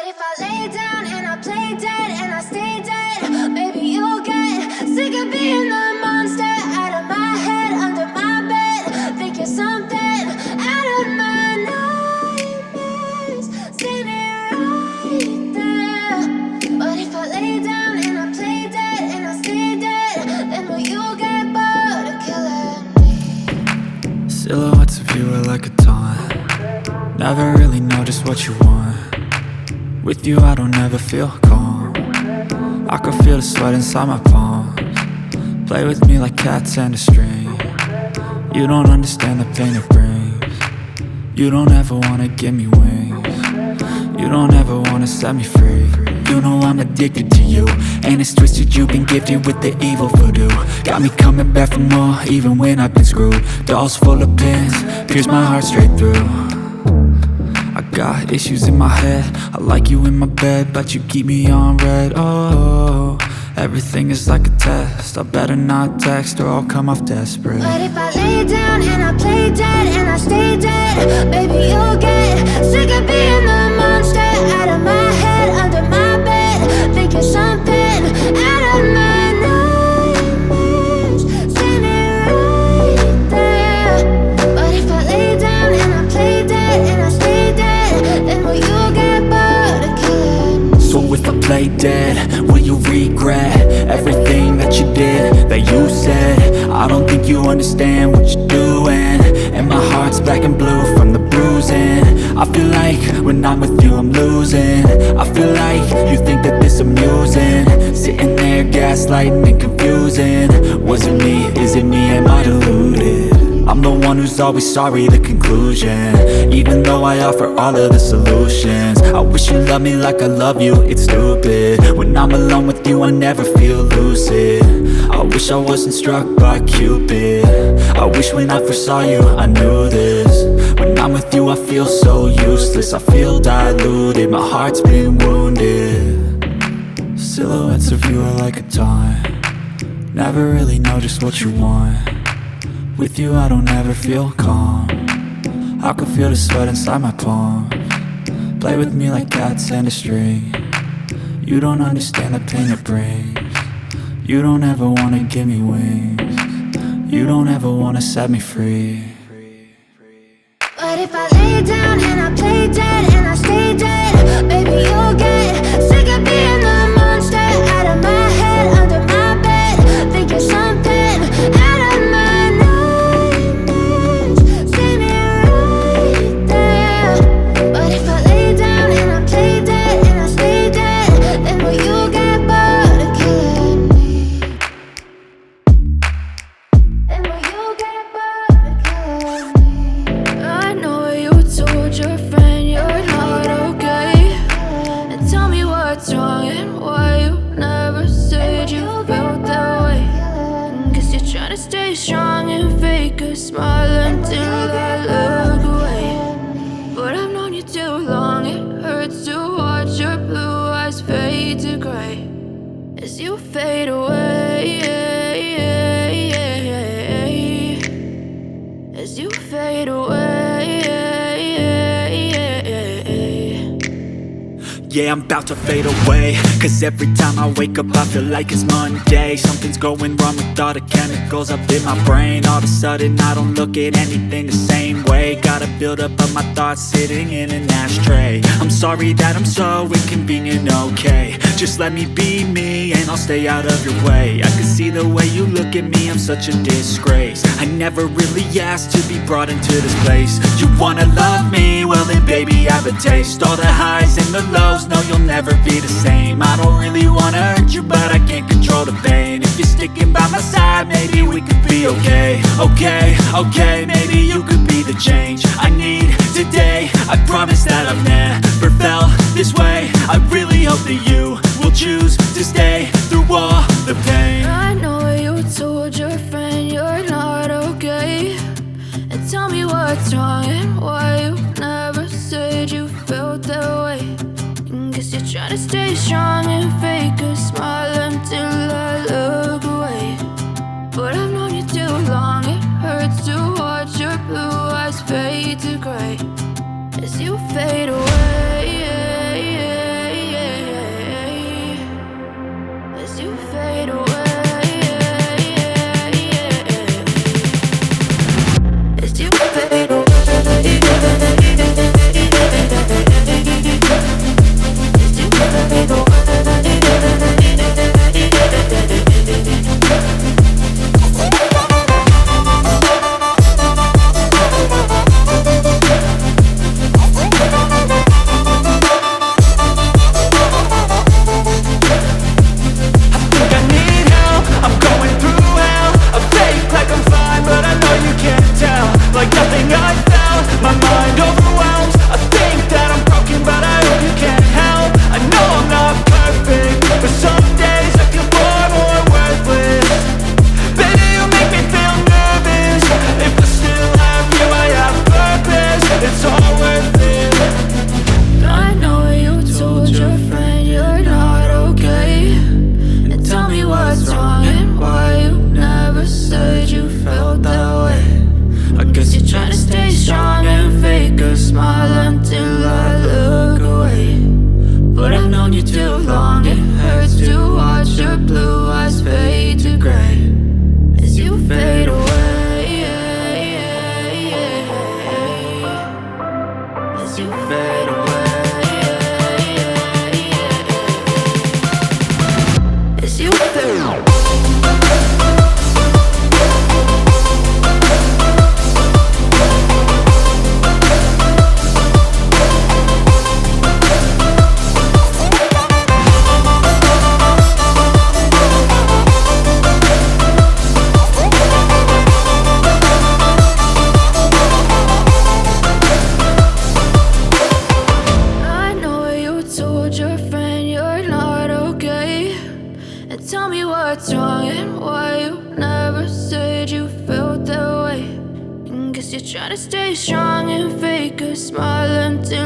if I lay down and I play dead and I stay dead, maybe you'll get sick of being the monster out of my head, under my bed. Think you're something out of my nightmares, standing right there. But if I lay down and I play dead and I stay dead, then will you get bored of killing me? Silhouettes of you are like a taunt. Never really know just what you want. With you I don't ever feel calm. I can feel the sweat inside my palms. Play with me like cats and a string. You don't understand the pain it brings. You don't ever wanna give me wings. You don't ever wanna set me free. You know I'm addicted to you, and it's twisted, you've been gifted with the evil voodoo. Got me coming back for more, even when I've been screwed. Dolls full of pins, pierce my heart straight through. I got issues in my head, I like you in my bed, but you keep me on red. Oh, everything is like a test, I better not text or I'll come off desperate. But if I lay down and I play dead and I stay dead, baby you'll get sick of being the monster out of my head, under my bed. Think you're something out of my nightmares, standing right there. But if I lay down and I play dead and I stay dead, then will you get bored of killing me? So if I play dead, will you regret everything that you did, that you said? I don't think you understand what you're doing, and my heart's black and blue from the bruising. I feel like when I'm with you I'm losing. I feel like you think that this amusing, sitting there gaslighting and confusing. Was it me? Is it me? Am I deluded? I'm the one who's always sorry, the conclusion, even though I offer all of the solutions. I wish you loved me like I love you, it's stupid. When I'm alone with you I never feel lucid. I wish I wasn't struck by Cupid. I wish when I first saw you I knew this. When I'm with you I feel so useless, I feel diluted, my heart's been wounded. Silhouettes of you are like a taunt. Never really know just what you want. With you I don't ever feel calm. I can feel the sweat inside my palms. Play with me like cats and a string. You don't understand the pain it brings. You don't ever wanna give me wings. You don't ever wanna set me free. But if I lay down and I play dead and I stay dead, baby you'll get sick of being the monster out of my head, under my bed. Think you're something out of my nightmares, standing right there. But if I lay down and I play dead and I stay dead, then will you get bored of killing me? Then will you get bored of killing me? I know you told your friend you're not okay, and tell me what's wrong and why you never said you felt that way. Guess you're trying to stay strong and fake a smile until I look away. But I've known you too long, it hurts to watch your blue eyes fade to gray as you fade away, as you fade away. Yeah, I'm about to fade away, cause every time I wake up I feel like it's Monday. Something's going wrong with all the chemicals up in my brain. All of a sudden I don't look at anything the same way. Gotta build up of my thoughts sitting in an ashtray. I'm sorry that I'm so inconvenient, okay. Just let me be me and I'll stay out of your way. I can see the way you look at me, I'm such a disgrace. I never really asked to be brought into this place. You wanna love me? Well then baby I have a taste. All the highs and the lows, no you'll never be the same. I don't really wanna hurt you but I can't control the pain. If you're sticking by my side maybe we could be okay. Okay, maybe you could be the change I need today. I promise that I've never felt this way. I really hope that you will choose to stay through all the pain. I know you told your friend you're not okay, and tell me what's wrong and why you never said you felt that way. Guess you're trying to stay strong and fake a smile until I look away. But I've known you too long, it hurts to watch your blue eyes fade to gray as you fade away. told your friend you're not okay? And tell me what's wrong and why you never said you felt that way. And guess you're trying to stay strong and fake a smile until